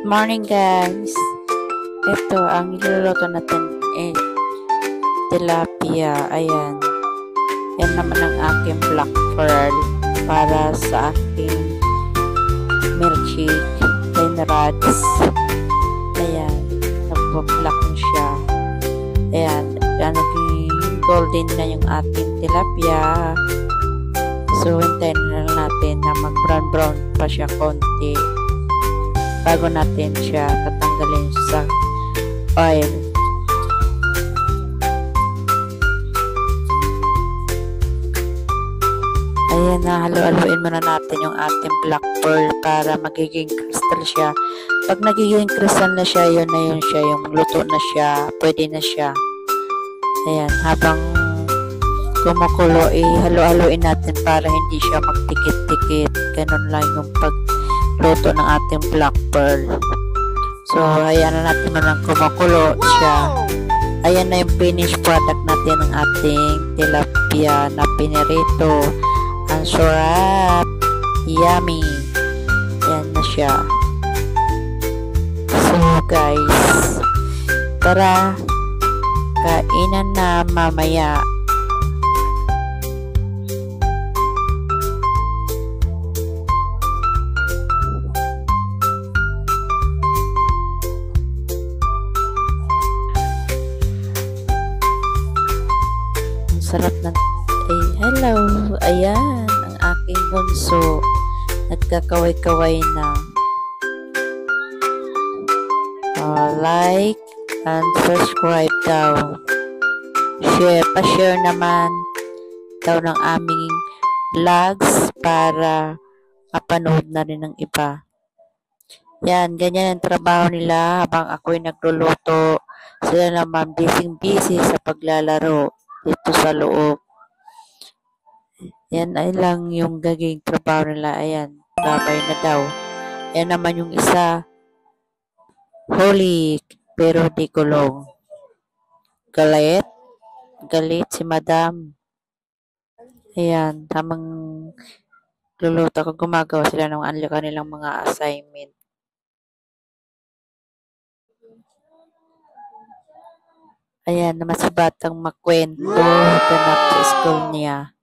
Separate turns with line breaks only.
Morning guys! Ito, ang niluluto natin eh, tilapia. Ayan. Yan naman ang aking black pearl para sa aking milkshake and rods. Ayan. Nagpa-black na siya. Ayan. Naging golden na yung ating tilapia. So, hintayin na lang natin na mag-brown-brown pa siya konti bago natin siya tatanggalin sa oil. Ayan na, halu-haluin muna natin yung ating black pearl para magiging crystal siya. Pag nagiging crystal na siya, yun na yun siya, yung luto na siya, pwede na siya. Ayan, habang kumukulo, halu-haluin natin para hindi siya magtikit-tikit. Ganun lang yung pagluto ng ating black pearl. So, ayan na natin na lang kumukulo siya. Ayan na yung finished product natin ng ating tilapia na pinirito. Ang sarap! Yummy! Ayan na siya. So, guys, tara, kainan na mamaya. Sarap ng hello, ayan ang aking bunso, nagkakaway-kaway na. Like and subscribe daw, pa-share naman daw ng aming vlogs para mapanood na rin ng iba. Yan, ganyan ang trabaho nila habang ako'y nagluluto. Sila naman busy sa paglalaro dito sa loob. Yan ay lang yung gaging trabaho nila. Ayan, gabay na daw. Yan naman yung isa, huli pero di kulong. Galit si madam. Ayan, tamang luluto ko, gumagawa sila ng kanilang mga assignment. Ayan, naman si batang makwento, ganap sa school niya.